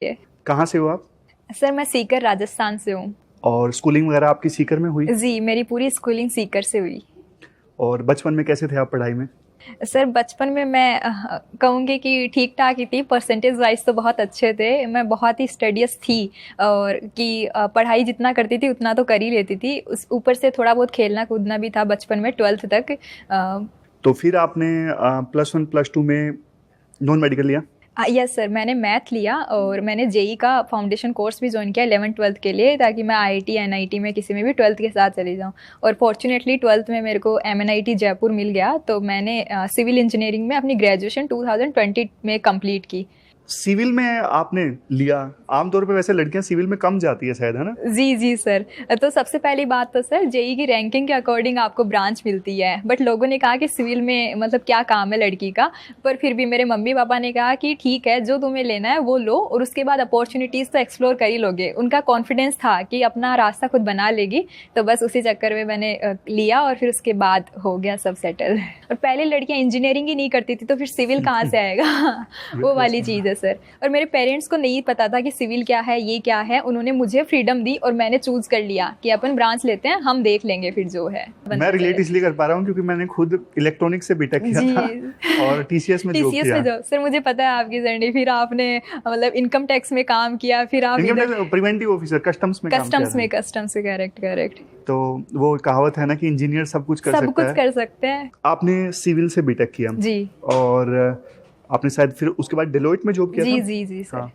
कहाँ से हो आप? सर मैं सीकर राजस्थान से हूँ। और स्कूलिंग वगैरह आपकी सीकर में हुई? जी, मेरी पूरी स्कूलिंग सीकर से हुई। और बचपन में कैसे थे आप पढ़ाई में? सर बचपन में मैं कहूँगी कि ठीक ठाक ही थी, परसेंटेज वाइज तो बहुत अच्छे थे। मैं बहुत ही स्टडियस थी और कि पढ़ाई जितना करती थी उतना तो कर ही लेती थी। उस ऊपर से थोड़ा बहुत खेलना कूदना भी था बचपन में 12th तक। तो फिर आपने +1 +2 में नॉन मेडिकल लिया? यस सर, मैंने मैथ लिया और मैंने जेई का फाउंडेशन कोर्स भी ज्वाइन किया 11th-12th के लिए, ताकि मैं आईआईटी एनआईटी में किसी में भी 12th के साथ चली जाऊँ। और फॉर्चुनेटली 12th में मेरे को एमएनआईटी जयपुर मिल गया, तो मैंने सिविल इंजीनियरिंग में अपनी ग्रेजुएशन 2020 में कंप्लीट की। सिविल में आपने लिया? आमतौर पे वैसे लड़कियां सिविल में कम जाती है शायद, है ना? जी सर। तो सबसे पहली बात तो सर जेई की रैंकिंग के अकॉर्डिंग आपको ब्रांच मिलती है, बट लोगों ने कहा कि सिविल में मतलब क्या काम है लड़की का। पर फिर भी मेरे मम्मी पापा ने कहा कि ठीक है, जो तुम्हें लेना है वो लो और उसके बाद अपॉर्चुनिटीज़ तो एक्सप्लोर कर ही लोगे। उनका कॉन्फिडेंस था कि अपना रास्ता खुद बना लेगी, तो बस उसी चक्कर में मैंने लिया और फिर उसके बाद हो गया सब सेटल। और पहले लड़कियाँ इंजीनियरिंग ही नहीं करती थी, तो फिर सिविल कहाँ से आएगा वो वाली चीज़ है सर। और मेरे पेरेंट्स को नहीं पता था कि सिविल क्या है, ये क्या है। उन्होंने मुझे फ्रीडम दी और मैंने चूज कर लिया कि अपन ब्रांच लेते हैं, हम देख लेंगे फिर जो है। मैं रिलेट इसलिए कर पा रहा हूँ क्योंकि मैंने खुद इलेक्ट्रॉनिक्स से बीटेक किया था और टीसीएस में जॉब किया। सर मुझे पता है आपकी जर्नी। फिर आपने मतलब इनकम टैक्स में काम किया, फिर आप प्रिवेंटिव ऑफिसर कस्टम्स में करेक्ट। तो वो कहावत है ना कि इंजीनियर सब कुछ कर सकते हैं। आपने सिविल से बीटेक किया जी, और आपने शायद फिर उसके बाद डेलोइट में जॉब किया था? जी सर। हाँ।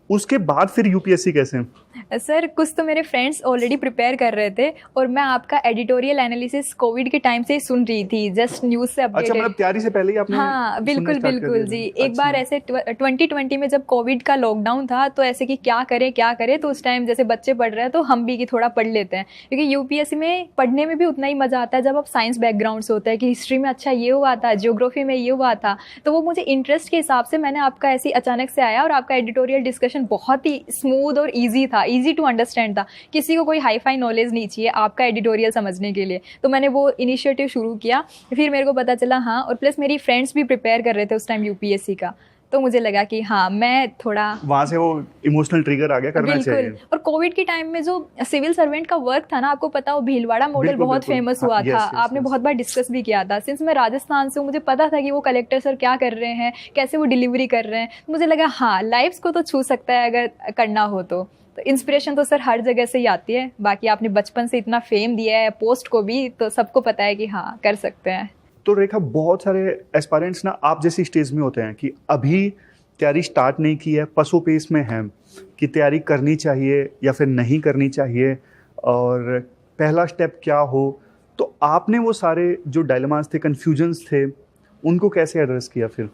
उसके बाद फिर यूपीएससी कैसे? सर कुछ तो मेरे फ्रेंड्स ऑलरेडी प्रिपेयर कर रहे थे और मैं आपका एडिटोरियल एनालिसिस कोविड के टाइम से ही सुन रही थी, जस्ट न्यूज़ से अपडेटेड। अच्छा, मतलब तैयारी से पहले ही आपने? हाँ बिल्कुल जी। एक बार ऐसे 2020 में जब कोविड का लॉकडाउन था, तो ऐसे कि क्या करें, तो उस टाइम जैसे बच्चे पढ़ रहे हैं तो हम भी कि थोड़ा पढ़ लेते हैं, क्योंकि यूपीएससी में पढ़ने में भी उतना ही मजा आता है जब आप साइंस बैकग्राउंड से होता है कि हिस्ट्री में अच्छा ये हुआ था, ज्योग्राफी में ये हुआ था। तो वो मुझे इंटरेस्ट के हिसाब से मैंने आपका ऐसे अचानक से आया और आपका एडिटोरियल डिस्कशन बहुत ही स्मूथ और ईजी था, ईजी टू अंडरस्टैंड था। किसी को कोई हाई फाई नॉलेज नहीं चाहिए आपका एडिटोरियल समझने के लिए। तो मैंने वो इनिशिएटिव शुरू किया, फिर मेरे को पता चला हाँ, और प्लस मेरी फ्रेंड्स भी प्रिपेयर कर रहे थे उस टाइम यूपीएससी का, तो मुझे लगा कि हाँ मैं थोड़ा वहाँ से वो इमोशनल ट्रिगर आ गया, करना चाहिए। और कोविड के टाइम में जो सिविल सर्वेंट का वर्क था ना, आपको पता हो भीलवाड़ा मॉडल बहुत फेमस हुआ था। आपने बहुत बार डिस्कस भी किया था। सिंस मैं राजस्थान से हूँ, मुझे पता था कि वो कलेक्टर सर क्या कर रहे हैं, कैसे वो डिलीवरी कर रहे हैं। मुझे लगा हाँ लाइफ्स को तो छू सकता है अगर करना हो तो इंस्पिरेशन तो सर हर जगह से ही आती है। बाकी आपने बचपन से इतना फेम दिया है पोस्ट को भी, तो सबको पता है कि हाँ कर सकते हैं। तो रेखा, बहुत सारे एस्पायरेंट्स ना आप जैसी स्टेज में होते हैं कि अभी तैयारी स्टार्ट नहीं की है, पसो पेस में है कि तैयारी करनी चाहिए या फिर नहीं करनी चाहिए और पहला स्टेप क्या हो। तो आपने वो सारे जो डायलेमास थे, कन्फ्यूजन्स थे, उनको कैसे एड्रेस किया फिर?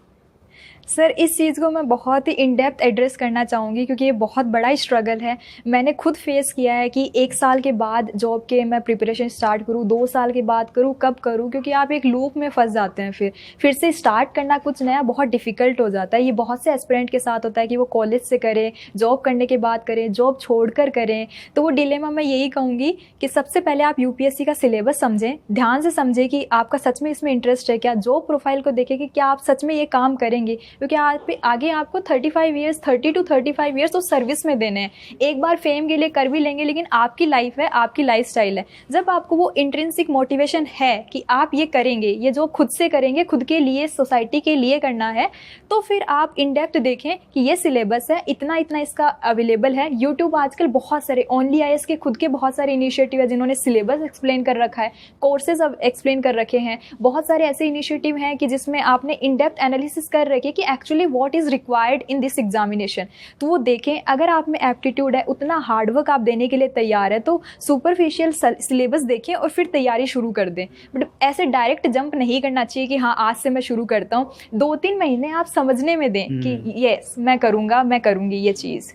सर इस चीज़ को मैं बहुत ही इन डेप्थ एड्रेस करना चाहूँगी, क्योंकि ये बहुत बड़ा स्ट्रगल है। मैंने खुद फेस किया है कि 1 साल के बाद जॉब के मैं प्रिपरेशन स्टार्ट करूँ, 2 साल के बाद करूँ, कब करूँ, क्योंकि आप एक लूप में फंस जाते हैं। फिर से स्टार्ट करना कुछ नया बहुत डिफ़िकल्ट हो जाता है। ये बहुत से एस्पिरेंट के साथ होता है कि वो कॉलेज से करें, जॉब करने के बाद करें, जॉब छोड़कर करें। तो वो डिलेमा मैं यही कहूँगी कि सबसे पहले आप यूपीएससी का सिलेबस समझें, ध्यान से समझें कि आपका सच में इसमें इंटरेस्ट है क्या। जॉब प्रोफाइल को देखें कि क्या आप सच में ये काम करेंगे, क्योंकि आगे आपको 35 ईयर्स 30 to 35 ईयर्स तो सर्विस में देने हैं। एक बार फेम के लिए कर भी लेंगे, लेकिन आपकी लाइफ है, आपकी लाइफस्टाइल है। जब आपको वो इंट्रिंसिक मोटिवेशन है कि आप ये करेंगे, ये जो खुद से करेंगे, खुद के लिए, सोसाइटी के लिए करना है, तो फिर आप इन डेप्थ देखें कि ये सिलेबस है, इतना इसका अवेलेबल है। यूट्यूब आजकल बहुत सारे ओनली आईएएस के खुद के बहुत सारे इनिशिएटिव है जिन्होंने सिलेबस एक्सप्लेन कर रखा है, कोर्सेज अब एक्सप्लेन कर रखे हैं। बहुत सारे ऐसे इनिशिएटिव हैं कि जिसमें आपने इन डेप्थ एनालिसिस कर रखे कि actually what is required in this examination. तो वो देखें, अगर आप में एप्टीट्यूड है, उतना हार्डवर्क आप देने के लिए तैयार है, तो सुपरफिशियल सिलेबस देखें और फिर तैयारी शुरू कर दें। बट ऐसे डायरेक्ट जंप नहीं करना चाहिए कि हाँ आज से मैं शुरू करता हूँ। 2-3 महीने आप समझने में दें कि यस मैं करूँगा, मैं करूँगी ये चीज़,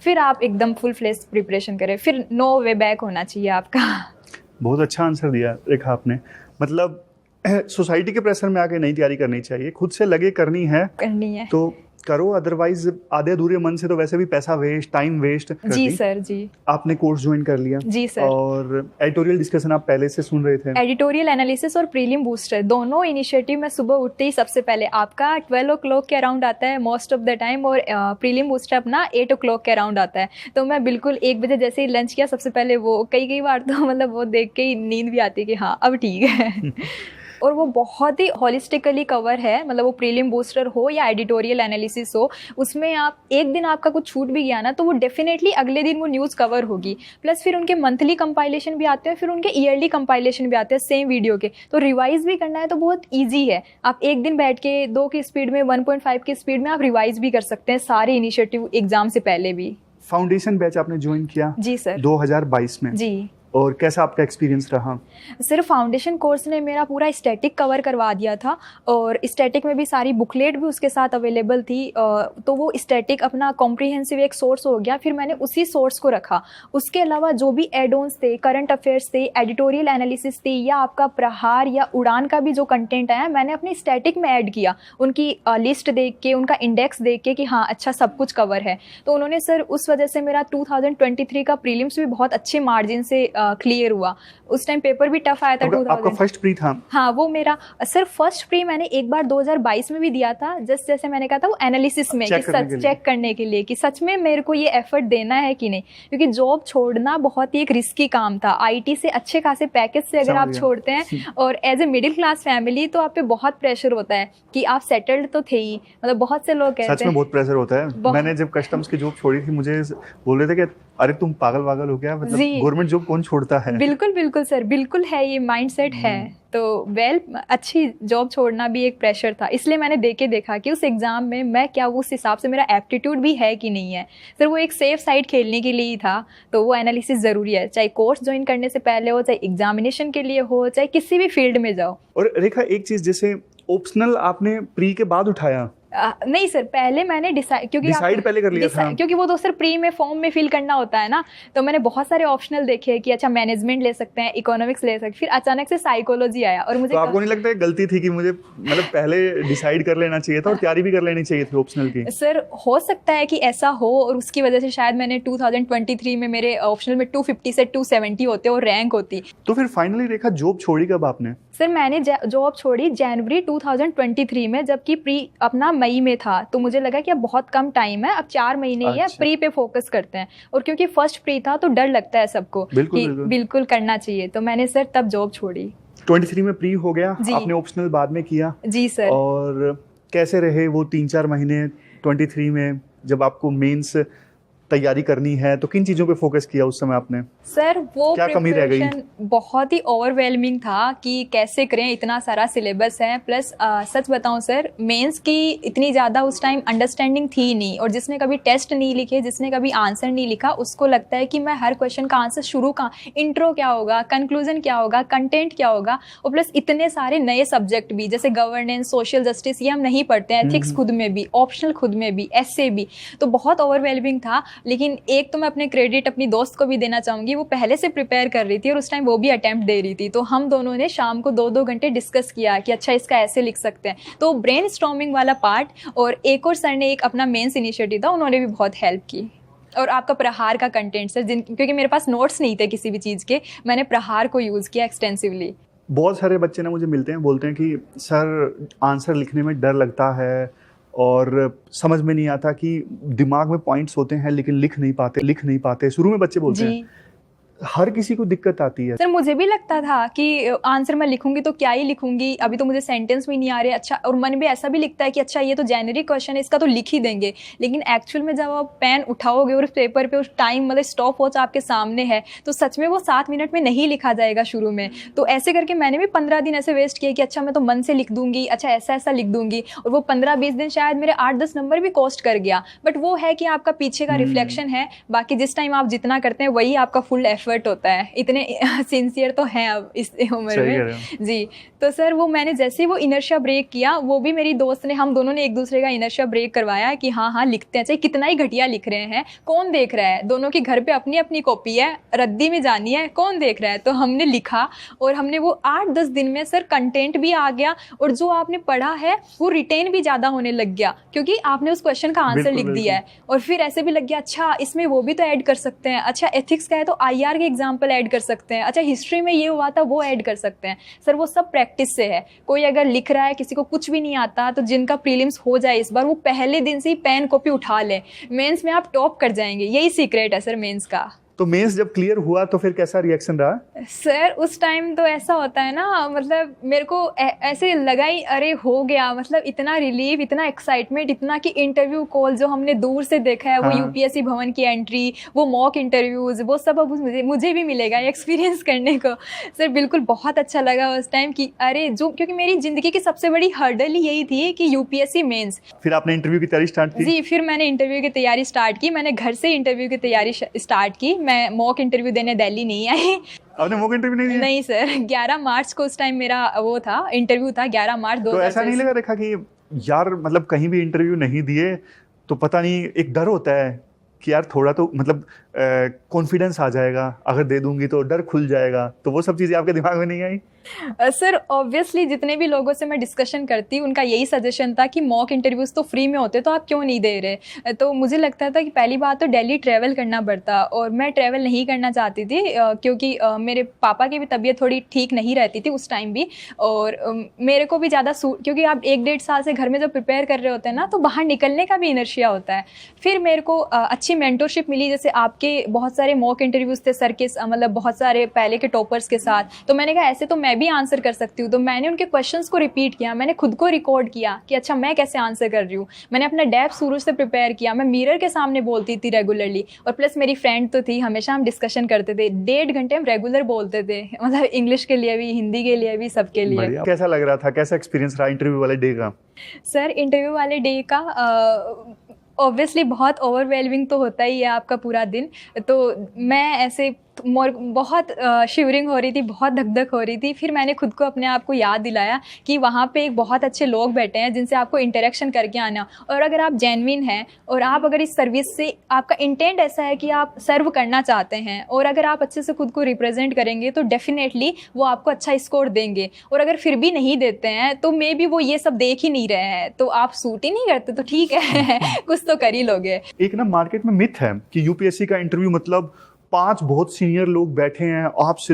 फिर आप एकदम फुल फ्लेज प्रिपरेशन करें। फिर नो वे बैक होना चाहिए आपका। बहुत अच्छा आंसर दिया रेखा आपने। मतलब सोसाइटी के प्रेशर में आके नहीं तैयारी करनी चाहिए, खुद से लगे करनी है। तो करो, अदरवाइज आधे अधूरे मन से तो वैसे भी पैसा वेस्ट, टाइम वेस्ट कर जी दी। सर जी। आपने कोर्स ज्वाइन कर लिया। जी सर। और एडिटोरियल डिस्कशन आप पहले से सुन रहे थे। एडिटोरियल एनालिसिस और प्रीलिम बूस्टर दोनों इनिशिएटिव मैं सुबह उठते ही सबसे पहले आपका 12 o'clock के अराउंड आता है मोस्ट ऑफ द टाइम, और प्रीलिम बूस्टर अपना 8 o'clock के अराउंड आता है। तो मैं बिल्कुल 1 बजे जैसे ही लंच किया सबसे पहले वो कई बार तो मतलब वो देख के ही नींद भी आती है कि हाँ अब ठीक है। और वो बहुत ही हॉलिस्टिकली कवर है, मतलब वो प्रीलिम बूस्टर हो या एडिटोरियल एनालिसिस हो, उसमें आप एक दिन आपका कुछ छूट भी गया ना तो वो डेफिनेटली अगले दिन वो न्यूज़ कवर होगी। प्लस फिर उनके मंथली कंपाइलेशन भी आते हैं, फिर उनके ईयरली कंपाइलेशन भी आते हैं सेम वीडियो के, तो रिवाइज भी करना है तो बहुत ईजी है। आप एक दिन बैठ के 2 की स्पीड में 1.5 की स्पीड में आप रिवाइज भी कर सकते हैं सारे इनिशिएटिव एग्जाम से पहले भी। फाउंडेशन बैच आपने ज्वाइन किया जी सर 2022 में जी। और कैसा आपका एक्सपीरियंस रहा? सिर्फ फाउंडेशन कोर्स ने मेरा पूरा स्टैटिक कवर करवा दिया था, और स्टैटिक में भी सारी बुकलेट भी उसके साथ अवेलेबल थी, तो वो स्टैटिक अपना कॉम्प्रिहेंसिव एक सोर्स हो गया, फिर मैंने उसी सोर्स को रखा। उसके अलावा जो भी एड ऑन्स थे, करंट अफेयर्स थे, एडिटोरियल एनालिसिस थी, या आपका प्रहार या उड़ान का भी जो कंटेंट आया मैंने अपनी स्टैटिक में ऐड किया, उनकी लिस्ट देख के, उनका इंडेक्स देख के कि हाँ अच्छा सब कुछ कवर है। तो उन्होंने सर उस वजह से मेरा 2023 का प्रीलिम्स भी बहुत अच्छे मार्जिन से क्लियर हुआ। उस टाइम पेपर भी टफ आया था। आपका फर्स्ट प्री था? हाँ वो मेरा सर फर्स्ट प्री मैंने एक बार 2022 में भी दिया था, जस्ट जैसे मैंने कहा था वो एनालिसिस में कि सच चेक करने के लिए कि सच में मेरे को ये एफर्ट देना है कि नहीं, क्योंकि जॉब छोड़ना बहुत ही एक रिस्की काम था। आईटी से अच्छे खासे पैकेज से अगर आप छोड़ते हैं और as a middle class family तो आप पे बहुत प्रेशर होता है कि आप सेटल्ड तो थे ही, मतलब बहुत से लोग कहते हैं सच में बहुत प्रेशर होता है। मैंने जब कस्टम्स की जॉब छोड़ी थी मुझे बोल रहे थे कि अरे तुम पागल हो गया, मतलब गवर्नमेंट जॉब कौन छोड़ता है। बिल्कुल बिल्कुल सर, बिल्कुल है, ये माइंडसेट है। तो अच्छी जॉब छोड़ना भी एक प्रेशर था, इसलिए मैंने देखा कि उस एग्ज़ाम में मैं क्या उस हिसाब से मेरा एप्टीट्यूड भी है कि नहीं है। सर वो एक सेफ साइड खेलने के लिए ही था, तो वो एनालिसिस ज़रूरी है, चाहे कोर्स ज्वाइन करने से पहले हो, चाहे एग्जामिनेशन के लिए हो, चाहे किसी भी फील्ड में जाओ। और रेखा एक चीज़, जैसे ऑप्शनल आपने प्री के बाद उठाया? नहीं सर, पहले मैंने डिसाइड पहले कर लिया था, क्योंकि वो तो सर प्री में फॉर्म में फिल करना होता है ना, तो मैंने बहुत सारे ऑप्शनल देखे कि अच्छा मैनेजमेंट ले सकते हैं, इकोनॉमिक्स ले सकते हैं, फिर अचानक से साइकोलॉजी आया और मुझे तो आपको नहीं लगता है गलती थी कि मुझे मतलब पहले डिसाइड कर लेना चाहिए था और तैयारी भी कर लेनी चाहिए थी ऑप्शनल की? सर हो सकता है कि ऐसा हो, और उसकी वजह से शायद मैंने 2023 में मेरे ऑप्शनल में 250 से 270 होते और रैंक होती। तो फिर फाइनली रेखा जॉब छोड़ी कब आपने? सर मैंने जॉब छोड़ी जनवरी 2023 में, जबकि प्री अपना मई में था, तो मुझे लगा कि अब बहुत कम टाइम है, अब 4 महीने ही है, प्री पे फोकस करते हैं। और क्योंकि फर्स्ट प्री था तो डर लगता है सबको कि बिल्कुल करना चाहिए, तो मैंने सर तब जॉब छोड़ी। 23 में प्री हो गया, आपने ऑप्शनल बाद में किया? जी सर। और कैसे रहे वो 3-4 महीने 23 में जब आपको मेंस तैयारी करनी है, तो किन चीज़ों पे फोकस किया उस समय आपने? सर वो क्या कमी रह गई? बहुत ही ओवरवेलमिंग था कि कैसे करें, इतना सारा सिलेबस है, प्लस सच बताऊं सर मेंस की इतनी ज़्यादा उस टाइम अंडरस्टैंडिंग थी नहीं, और जिसने कभी टेस्ट नहीं लिखे, जिसने कभी आंसर नहीं लिखा, उसको लगता है कि मैं हर क्वेश्चन का आंसर शुरू का इंट्रो क्या होगा, कंक्लूजन क्या होगा, कंटेंट क्या होगा, और प्लस इतने सारे नए सब्जेक्ट भी जैसे गवर्नेंस, सोशल जस्टिस, ये हम नहीं पढ़ते हैं, एथिक्स खुद में भी, ऑप्शनल खुद में भी, एस्से भी, तो बहुत ओवरवेलमिंग था। लेकिन एक तो मैं अपने क्रेडिट अपनी दोस्त को भी देना चाहूँगी, वो पहले से प्रिपेयर कर रही थी और उस टाइम वो भी अटेम्प्ट दे रही थी, तो हम दोनों ने शाम को 2-2 घंटे डिस्कस किया कि अच्छा इसका ऐसे लिख सकते हैं, तो ब्रेन स्टॉर्मिंग वाला पार्ट। और एक और सर ने एक अपना मेंस इनिशिएटिव था, उन्होंने भी बहुत हेल्प की। और आपका प्रहार का कंटेंट सर, क्योंकि मेरे पास नोट्स नहीं थे किसी भी चीज़ के, मैंने प्रहार को यूज़ किया एक्सटेंसिवली। बहुत सारे बच्चे ना मुझे मिलते हैं, बोलते हैं कि सर आंसर लिखने में डर लगता है और समझ में नहीं आता कि दिमाग में पॉइंट्स होते हैं लेकिन लिख नहीं पाते। शुरू में बच्चे बोलते हैं, हर किसी को दिक्कत आती है। सर मुझे भी लगता था कि आंसर मैं लिखूंगी तो क्या ही लिखूंगी, अभी तो मुझे सेंटेंस भी नहीं आ रहे। अच्छा, और मन में ऐसा भी लिखता है कि अच्छा ये तो जेनरिक क्वेश्चन है, इसका तो लिख ही देंगे, लेकिन एक्चुअल में जब आप पेन उठाओगे और उस पेपर पे उस टाइम मतलब स्टॉप वॉच आपके सामने है, तो सच में वो 7 मिनट में नहीं लिखा जाएगा शुरू में। तो ऐसे करके मैंने भी 15 दिन ऐसे वेस्ट किए कि अच्छा मैं तो मन से लिख दूंगी, अच्छा ऐसा लिख दूंगी, और वो 15-20 दिन शायद मेरे 8-10 नंबर भी कॉस्ट कर गया। बट वो है कि आपका पीछे का रिफ्लेक्शन है, बाकी जिस टाइम आप जितना करते हैं वही आपका फुल एफर्ट एफर्ट होता है, इतने सिंसियर तो हैं अब इस उम्र में जी। तो सर वो मैंने जैसे वो इनर्शिया ब्रेक किया, वो भी मेरी दोस्त ने, हम दोनों ने एक दूसरे का इनर्शिया ब्रेक करवाया कि हाँ हाँ लिखते हैं, चाहे कितना ही घटिया लिख रहे हैं, कौन देख रहा है, दोनों के घर पे अपनी अपनी कॉपी है, रद्दी में जानी है, कौन देख रहा है। तो हमने लिखा और हमने वो 8-10 दिन में सर कंटेंट भी आ गया और जो आपने पढ़ा है वो रिटेन भी ज़्यादा होने लग गया, क्योंकि आपने उस क्वेश्चन का आंसर लिख दिया है। और फिर ऐसे भी लग गया अच्छा इसमें वो भी तो ऐड कर सकते हैं, अच्छा एथिक्स का है तो IR के एग्जाम्पल ऐड कर सकते हैं, अच्छा हिस्ट्री में ये हुआ था वो ऐड कर सकते हैं। सर वो सब प्रैक्टिस से है। कोई अगर लिख रहा है, किसी को कुछ भी नहीं आता, तो जिनका प्रीलिम्स हो जाए इस बार, वो पहले दिन से ही पेन कॉपी उठा ले, मेंस में आप टॉप कर जाएंगे। यही सीक्रेट है सर मेंस का। तो मेंस जब क्लियर हुआ तो फिर कैसा रिएक्शन रहा? सर उस टाइम तो ऐसा होता है ना, मतलब मेरे को ऐसे लगा ही अरे हो गया, मतलब इतना रिलीफ, इतना एक्साइटमेंट, इतना कि इंटरव्यू कॉल जो हमने दूर से देखा है, वो UPSC भवन की एंट्री, वो मॉक इंटरव्यूज, वो सब अब मुझे भी मिलेगा एक्सपीरियंस करने को। सर बिल्कुल बहुत अच्छा लगा उस टाइम कि अरे जो, क्योंकि मेरी ज़िंदगी की सबसे बड़ी हर्डल ही यही थी कि UPSC मेंस। फिर आपने इंटरव्यू की तैयारी स्टार्ट की? जी, फिर मैंने इंटरव्यू की तैयारी स्टार्ट की। मैंने घर से इंटरव्यू की तैयारी स्टार्ट की। मैं मॉक इंटरव्यू देने दिल्ली नहीं आई। आपने मॉक इंटरव्यू नहीं दिया? नहीं सर, 11 मार्च को उस टाइम मेरा वो था, इंटरव्यू था 11 मार्च 2023। तो ऐसा नहीं लगा रखा कि यार मतलब कहीं भी इंटरव्यू नहीं दिए तो पता नहीं, एक डर होता है कि यार थोड़ा तो मतलब कॉन्फिडेंस आ जाएगा, अगर दे दूंगी तो डर खुल जाएगा, तो वो सब चीज़ें आपके दिमाग में नहीं आई? सर ऑब्वियसली जितने भी लोगों से मैं डिस्कशन करती, उनका यही सजेशन था कि मॉक इंटरव्यूज़ तो फ्री में होते, तो आप क्यों नहीं दे रहे। तो मुझे लगता था कि पहली बात तो दिल्ली ट्रैवल करना पड़ता, और मैं ट्रैवल नहीं करना चाहती थी क्योंकि मेरे पापा की भी तबीयत थोड़ी ठीक नहीं रहती थी उस टाइम भी, और मेरे को भी ज़्यादा क्योंकि आप 1-1.5 साल से घर में जब प्रिपेयर कर रहे होते हैं ना, तो बाहर निकलने का भी इनर्शिया होता है। फिर मेरे को अच्छी मेंटरशिप मिली, जैसे आपके बहुत सारे मॉक इंटरव्यूज़ थे सर के, मतलब बहुत सारे पहले के टॉपर्स के साथ। तो मैंने कहा ऐसे तो मैं भी आंसर कर सकती हूँ, तो मैंने उनके क्वेश्चंस को रिपीट किया, मैंने खुद को रिकॉर्ड किया कि अच्छा मैं कैसे आंसर कर रही हूँ। मैंने अपना डेफ शुरू से प्रिपेयर किया, मैं मिरर के सामने बोलती थी रेगुलरली, और प्लस मेरी फ्रेंड तो थी, हमेशा हम डिस्कशन करते थे, 1.5 घंटे हम रेगुलर बोलते थे, मतलब इंग्लिश के लिए भी, हिंदी के लिए भी, सबके लिए। कैसा लग रहा था, कैसा एक्सपीरियंस रहा इंटरव्यू वाले डे का? सर इंटरव्यू वाले डे का ऑब्वियसली बहुत ओवरवेलमिंग तो होता ही है आपका पूरा दिन। तो मैं ऐसे बहुत शिवरिंग हो रही थी, बहुत धक-धक हो रही थी। फिर मैंने खुद को, अपने आप को याद दिलाया कि वहाँ पे एक बहुत अच्छे लोग बैठे हैं जिनसे आपको इंटरेक्शन करके आना, और अगर आप जेन्युइन हैं और आप अगर इस सर्विस से, आपका इंटेंट ऐसा है कि आप सर्व करना चाहते हैं, और अगर आप अच्छे से खुद को रिप्रेजेंट करेंगे तो डेफिनेटली वो आपको अच्छा स्कोर देंगे। और अगर फिर भी नहीं देते हैं तो मे बी वो ये सब देख ही नहीं रहे हैं, तो आप सूट ही नहीं करते तो ठीक है कुछ तो कर ही लोगे। एक ना मार्केट में मिथ है कि UPSC का इंटरव्यू मतलब 5 बहुत सीनियर लोग बैठे हैं, आपसे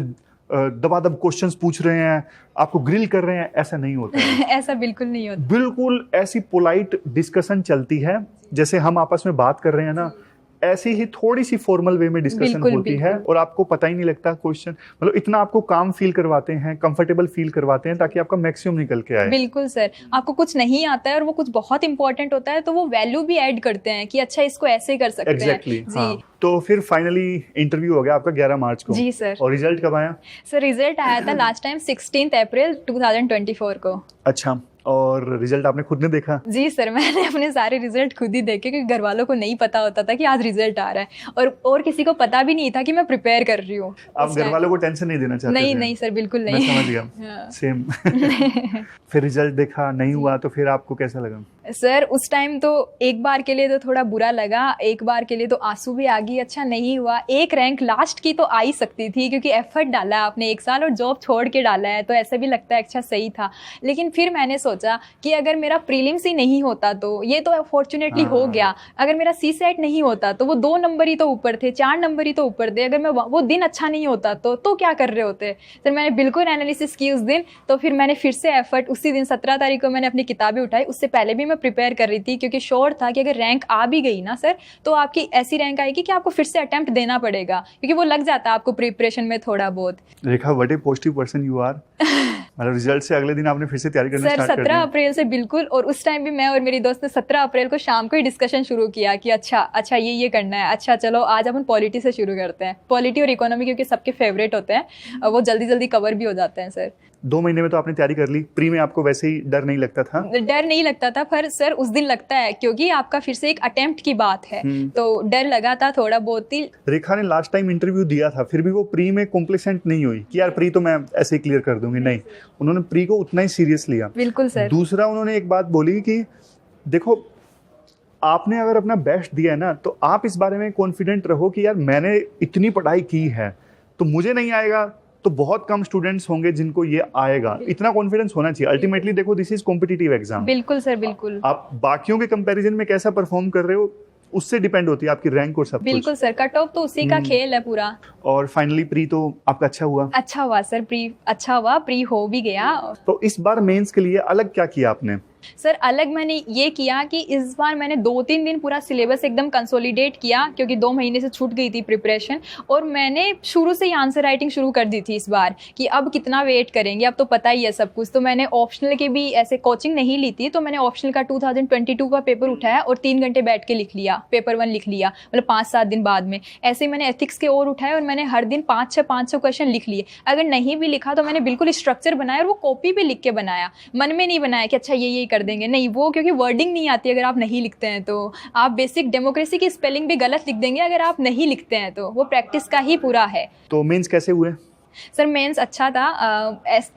दबादब क्वेश्चंस पूछ रहे हैं, आपको ग्रिल कर रहे हैं। ऐसा नहीं होता है। ऐसा बिल्कुल नहीं होता। बिल्कुल ऐसी पोलाइट डिस्कशन चलती है, जैसे हम आपस में बात कर रहे हैं ना, ऐसी ही थोड़ी सी फॉर्मल वे में डिस्कशन होती है, और आपको पता ही नहीं लगता क्वेश्चन, मतलब इतना आपको काम फील करवाते हैं, कंफर्टेबल फील करवाते हैं, ताकि आपका मैक्सिमम निकल के आए। बिल्कुल सर, आपको कुछ नहीं आता है और वो कुछ बहुत इंपॉर्टेंट होता है, तो वो वैल्यू भी ऐड करते हैं कि अच्छा इसको ऐसे कर सकते हैं। जी। हाँ। तो फिर फाइनली इंटरव्यू हो गया आपका 11 मार्च को? जी सर। और रिजल्ट कब आया? सर रिजल्ट आया था लास्ट टाइम 16 अप्रैल 2024 को। अच्छा, और रिजल्ट आपने खुद ने देखा? जी सर, मैंने अपने सारे रिजल्ट खुद ही देखे, क्योंकि घर वालों को नहीं पता होता था कि आज रिजल्ट आ रहा है, और किसी को पता भी नहीं था कि मैं प्रिपेयर कर रही हूँ। आप घर वालों को टेंशन नहीं देना चाहते? नहीं सर, बिल्कुल नहीं। मैं समझ गया। सेम। फिर रिजल्ट देखा, नहीं हुआ, तो फिर आपको कैसा लगा? सर उस टाइम तो एक बार के लिए तो थोड़ा बुरा लगा, एक बार के लिए तो आंसू भी आ गई, अच्छा नहीं हुआ। एक रैंक लास्ट की तो आ ही सकती थी, क्योंकि एफर्ट डाला है आपने 1 साल और जॉब छोड़ के डाला है, तो ऐसा भी लगता है अच्छा सही था। लेकिन फिर मैंने सोचा कि अगर मेरा प्रीलिम्स ही नहीं होता, तो ये तो फॉर्चुनेटली हो गया, अगर मेरा CSET नहीं होता तो वो 2 नंबर ही तो ऊपर थे, 4 नंबर ही तो ऊपर थे, अगर मैं वो दिन अच्छा नहीं होता तो क्या कर रहे होते। सर मैंने बिल्कुल एनालिसिस की उस दिन, तो फिर मैंने फिर से एफर्ट, उसी दिन 17 तारीख को मैंने अपनी किताबें उठाई। उससे पहले भी मैं प्रिपेयर कर रही थी, क्योंकि श्योर था कि अगर रैंक आ भी गई ना सर, तो आपकी ऐसी रैंक आएगी कि आपको फिर से अटेम्प्ट देना पड़ेगा, क्योंकि वो लग जाता है आपको प्रिपरेशन में थोड़ा बहुत। Rekha, what a positive person you are. मतलब रिजल्ट से अगले दिन आपने फिर से तैयारी करना स्टार्ट कर दी? 17 अप्रैल से बिल्कुल, और उस टाइम भी मैं और मेरी दोस्त ने 17 अप्रैल को शाम को ही डिस्कशन शुरू किया कि अच्छा ये करना है, अच्छा चलो आज अपन पॉलिटी से शुरू करते हैं। पॉलिटी और इकोनॉमी क्योंकि सबके फेवरेट होते हैं, वो जल्दी जल्दी कवर भी हो जाते हैं सर। 2 महीने में तो आपने तैयारी कर ली, प्री में आपको वैसे ही डर नहीं लगता था? डर नहीं लगता था, पर सर उस दिन लगता है क्योंकि आपका फिर से एक अटेम्प्ट की बात है, तो डर लगा था थोड़ा बहुत ही। रेखा ने लास्ट टाइम इंटरव्यू दिया था, फिर भी वो प्री में कॉम्प्लेसेंट नहीं हुई कि यार प्री तो मैं ऐसे ही क्लियर कर दूंगी, नहीं, उन्होंने प्री को उतना ही सीरियस लिया। बिल्कुल सर। दूसरा उन्होंने एक बात बोली कि देखो आपने अगर अपना बेस्ट दिया है ना, तो आप इस बारे में कॉन्फिडेंट रहो कि यार मैंने इतनी पढ़ाई की है, तो मुझे नहीं आएगा तो बहुत कम स्टूडेंट्स होंगे जिनको ये आएगा, इतना कॉन्फिडेंस होना चाहिए। अल्टीमेटली देखो दिस इज कॉम्पिटिटिव एग्जाम। बिल्कुल सर, बिल्कुल। आप बाकियों के कंपैरिजन में कैसा परफॉर्म कर रहे हो उससे डिपेंड होती है आपकी रैंक और सब कुछ। बिल्कुल सर, कट ऑफ तो उसी का खेल है पूरा। और फाइनली प्री तो आपका अच्छा हुआ? अच्छा हुआ सर, प्री अच्छा हुआ, प्री हो भी गया। तो इस बार मेंस के लिए अलग क्या किया आपने? सर अलग मैंने ये किया कि इस बार मैंने 2-3 दिन पूरा सिलेबस एकदम कंसोलिडेट किया, क्योंकि 2 महीने से छूट गई थी प्रिपरेशन, और मैंने शुरू से ही आंसर राइटिंग शुरू कर दी थी इस बार कि अब कितना वेट करेंगे, अब तो पता ही है सब कुछ। तो मैंने ऑप्शनल के भी ऐसे कोचिंग नहीं ली थी, तो मैंने ऑप्शनल का 2022 का पेपर उठाया और 3 घंटे बैठ के लिख लिया, पेपर 1 लिख लिया, मतलब 5-7 दिन बाद में। ऐसे ही मैंने एथिक्स के और उठाए और मैंने हर दिन 500 क्वेश्चन लिख लिए। अगर नहीं भी लिखा तो मैंने बिल्कुल स्ट्रक्चर बनाया और वो कॉपी पे लिख के बनाया, मन में नहीं बनाया कि अच्छा ये कर देंगे, नहीं, वो क्योंकि वर्डिंग नहीं आती अगर आप नहीं लिखते हैं तो। आप बेसिक डेमोक्रेसी की स्पेलिंग भी गलत लिख देंगे अगर आप नहीं लिखते हैं, तो वो प्रैक्टिस का ही पूरा है। तो मेंस कैसे हुए? सर मेंस अच्छा था।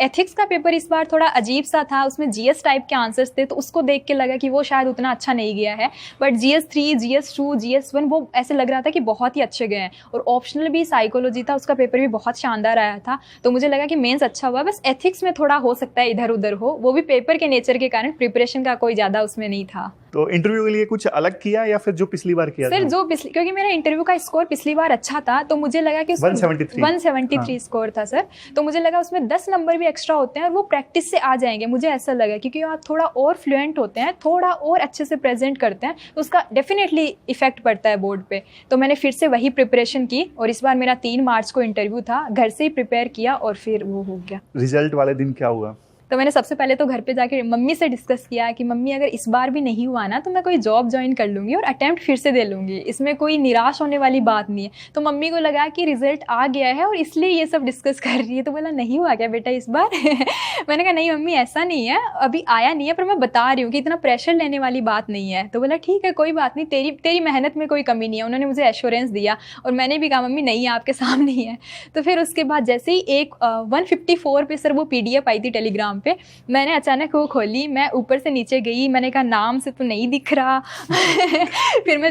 एथिक्स का पेपर इस बार थोड़ा अजीब सा था, उसमें जीएस टाइप के आंसर्स थे, तो उसको देख के लगा कि वो शायद उतना अच्छा नहीं गया है। बट GS3, GS2, GS1 वो ऐसे लग रहा था कि बहुत ही अच्छे गए हैं। और ऑप्शनल भी साइकोलॉजी था, उसका पेपर भी बहुत शानदार आया था, तो मुझे लगा कि मेंस अच्छा हुआ। बस एथिक्स में थोड़ा हो सकता है इधर उधर हो, वो भी पेपर के नेचर के कारण, प्रिपरेशन का कोई ज़्यादा उसमें नहीं था। तो इंटरव्यू के लिए कुछ अलग किया या फिर जो पिछली बार किया सर था? जो पिछली, क्योंकि मेरा इंटरव्यू का स्कोर पिछली बार अच्छा था, तो मुझे लगा कि 173 स्कोर था सर, तो मुझे लगा उसमें 10 नंबर भी एक्स्ट्रा होते हैं और वो प्रैक्टिस से आ जाएंगे, मुझे ऐसा लगा, क्योंकि आप थोड़ा और फ्लुएंट होते हैं, थोड़ा और अच्छे से प्रेजेंट करते हैं, तो उसका डेफिनेटली इफेक्ट पड़ता है बोर्ड पे। तो मैंने फिर से वही प्रिपरेशन की और इस बार मेरा 3 मार्च को इंटरव्यू था, घर से ही प्रिपेयर किया और फिर वो हो गया। रिजल्ट वाले दिन क्या हुआ? तो मैंने सबसे पहले तो घर पे जाके मम्मी से डिस्कस किया कि मम्मी अगर इस बार भी नहीं हुआ ना तो मैं कोई जॉब ज्वाइन कर लूँगी और अटेम्प्ट फिर से दे लूँगी, इसमें कोई निराश होने वाली बात नहीं है। तो मम्मी को लगा कि रिजल्ट आ गया है और इसलिए ये सब डिस्कस कर रही है, तो बोला नहीं हुआ क्या बेटा इस बार? मैंने कहा नहीं मम्मी ऐसा नहीं है, अभी आया नहीं है, पर मैं बता रही हूँ कि इतना प्रेशर लेने वाली बात नहीं है। तो बोला ठीक है कोई बात नहीं, तेरी मेहनत में कोई कमी नहीं है। उन्होंने मुझे एश्योरेंस दिया और मैंने भी कहा मम्मी नहीं आपके सामने ही है। तो फिर उसके बाद जैसे ही 154 पे सर वो PDF आई थी टेलीग्राम पे, मैंने अचानक वो खोली, मैं ऊपर से नीचे गई, मैंने कहा नाम से तो नहीं दिख रहा। फिर मैं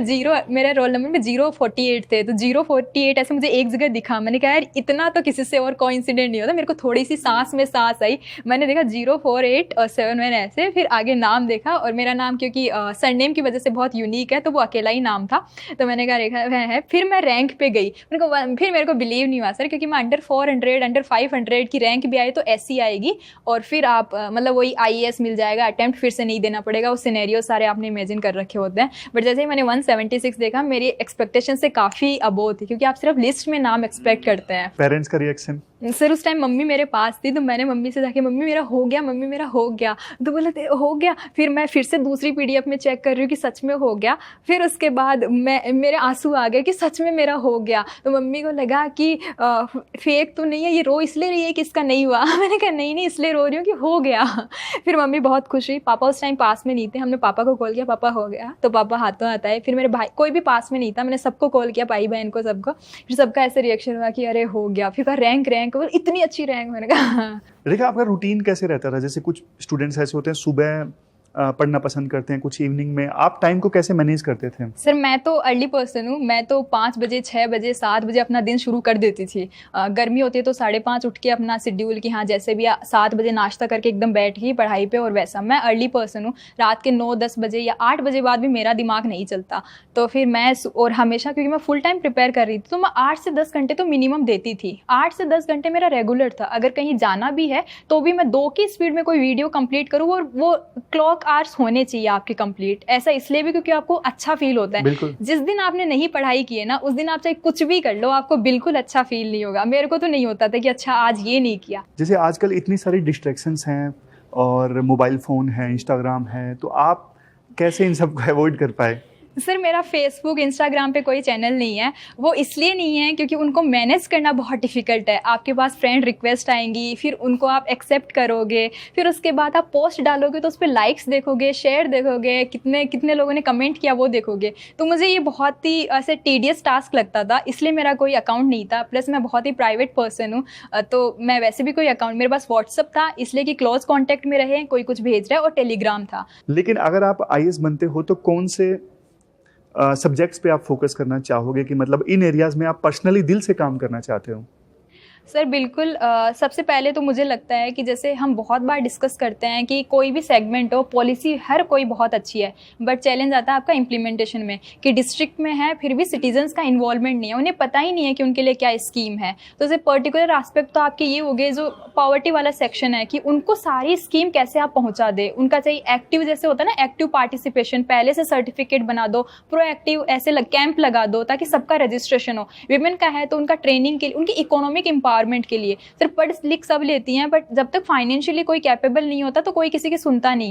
मेरे रोल नंबर में 048 थे, तो 048 ऐसे मुझे एक जगह दिखा। मैंने कहा यार इतना तो किसी से और कोइंसिडेंट नहीं होता। मेरे को थोड़ी सी सांस में सांस आई, मैंने देखा 048 और 7, मैंने ऐसे फिर आगे नाम देखा और मेरा नाम क्योंकि सरनेम की वजह से बहुत यूनिक है, तो वो अकेला ही नाम था, तो मैंने कहा रेखा है। फिर मैं रैंक पे गई, फिर मेरे को बिलीव नहीं हुआ सर, क्योंकि मैं अंडर 400 अंडर 500 की रैंक भी आई तो ऐसी आएगी और फिर आप मतलब वही IAS मिल जाएगा, अटेम्प्ट फिर से नहीं देना पड़ेगा, वो सिनेरियो सारे आपने इमेजिन कर रखे होते हैं। बट जैसे ही मैंने 176 देखा, मेरी एक्सपेक्टेशन से काफ़ी अबोव थी, क्योंकि आप सिर्फ लिस्ट में नाम एक्सपेक्ट करते हैं। पेरेंट्स का रिएक्शन? सर उस टाइम मम्मी मेरे पास थी, तो मैंने मम्मी से जाके मम्मी मेरा हो गया, मम्मी मेरा हो गया, तो बोले हो गया। फिर मैं फिर से दूसरी PDF में चेक कर रही हूँ कि सच में हो गया। फिर उसके बाद मेरे आंसू आ गए कि सच में मेरा हो गया। तो मम्मी को लगा कि फेक तो नहीं है, ये रो इसलिए रही है कि इसका नहीं हुआ। मैंने कहा नहीं इसलिए रो रही हूँ कि हो गया। फिर मम्मी बहुत खुश हुई। पापा उस टाइम पास में नहीं थे, हमने पापा को कॉल किया, पापा हो गया, तो पापा हाथों हाथ आए। फिर मेरे भाई कोई भी पास में नहीं था, मैंने सबको कॉल किया, भाई बहन को, सबको। फिर सबका ऐसे रिएक्शन हुआ कि अरे हो गया। फिर रैंक इतनी अच्छी रैंक, मैंने कहा। रेखा आपका रूटीन कैसे रहता था? जैसे कुछ स्टूडेंट्स ऐसे होते हैं सुबह पढ़ना पसंद करते हैं, कुछ इवनिंग में, आप टाइम को कैसे मैनेज करते थे? सर मैं तो अर्ली पर्सन हूँ, मैं तो 5 बजे 6 बजे 7 बजे अपना दिन शुरू कर देती थी। गर्मी होती है तो 5:30 उठ के अपना शेड्यूल कि हाँ जैसे भी 7 बजे नाश्ता करके एकदम बैठ गई पढ़ाई पे, और वैसा मैं अर्ली पर्सन हूँ। रात के 9-10 बजे या 8 बजे बाद भी मेरा दिमाग नहीं चलता, तो फिर मैं और हमेशा क्योंकि मैं फुल टाइम प्रिपेयर कर रही थी तो मैं 8 से 10 घंटे तो मिनिमम देती थी। 8 से 10 घंटे मेरा रेगुलर था। अगर कहीं जाना भी है तो भी मैं 2 की स्पीड में कोई वीडियो कंप्लीट करूँ, और वो क्लॉक आवर्स होने चाहिए आपके कंप्लीट। ऐसा इसलिए भी क्योंकि आपको अच्छा फील होता है। जिस दिन आपने नहीं पढ़ाई की है ना, उस दिन आप चाहे कुछ भी कर लो, आपको बिल्कुल अच्छा फील नहीं होगा। मेरे को तो नहीं होता था कि अच्छा आज ये नहीं किया। जैसे आजकल इतनी सारी डिस्ट्रैक्शंस हैं और मोबाइल फ़ोन है, इंस्टाग्राम है, तो आप कैसे इन सब को अवॉइड कर पाए? सर मेरा फेसबुक इंस्टाग्राम पे कोई चैनल नहीं है। वो इसलिए नहीं है क्योंकि उनको मैनेज करना बहुत डिफ़िकल्ट है। आपके पास फ्रेंड रिक्वेस्ट आएंगी, फिर उनको आप एक्सेप्ट करोगे, फिर उसके बाद आप पोस्ट डालोगे तो उस पर लाइक्स देखोगे, शेयर देखोगे, कितने कितने लोगों ने कमेंट किया वो देखोगे। तो मुझे ये बहुत ही ऐसे टीडियस टास्क लगता था, इसलिए मेरा कोई अकाउंट नहीं था। प्लस मैं बहुत ही प्राइवेट पर्सन हूँ, तो मैं वैसे भी कोई अकाउंट, मेरे पास व्हाट्सअप था इसलिए कि क्लोज कॉन्टैक्ट में रहे, कोई कुछ भेज रहा है, और टेलीग्राम था। लेकिन अगर आप आईएएस बनते हो तो कौन से सब्जेक्ट्स पे आप फोकस करना चाहोगे, कि मतलब इन एरियाज में आप पर्सनली दिल से काम करना चाहते हो? सर बिल्कुल, सबसे पहले तो मुझे लगता है कि जैसे हम बहुत बार डिस्कस करते हैं कि कोई भी सेगमेंट हो, पॉलिसी हर कोई बहुत अच्छी है, बट चैलेंज आता है आपका इम्प्लीमेंटेशन में, कि डिस्ट्रिक्ट में है फिर भी सिटीजन्स का इन्वॉल्वमेंट नहीं है, उन्हें पता ही नहीं है कि उनके लिए क्या स्कीम है। तो जैसे पर्टिकुलर एस्पेक्ट तो आपके ये हो गए, जो पॉवर्टी वाला सेक्शन है, कि उनको सारी स्कीम कैसे आप पहुँचा दे। उनका चाहिए एक्टिव, जैसे होता है ना एक्टिव पार्टिसिपेशन, पहले से सर्टिफिकेट बना दो, प्रोएक्टिव ऐसे कैंप लगा दो ताकि सबका रजिस्ट्रेशन हो। विमेन का है तो उनका ट्रेनिंग के लिए, उनकी इकोनॉमिक एम्पावरमेंट के लिए। सिर्फ पढ़ लिख सब लेती हैं, बट जब तक फाइनेंशियली कोई कैपेबल नहीं होता तो कोई किसी की सुनता नहीं।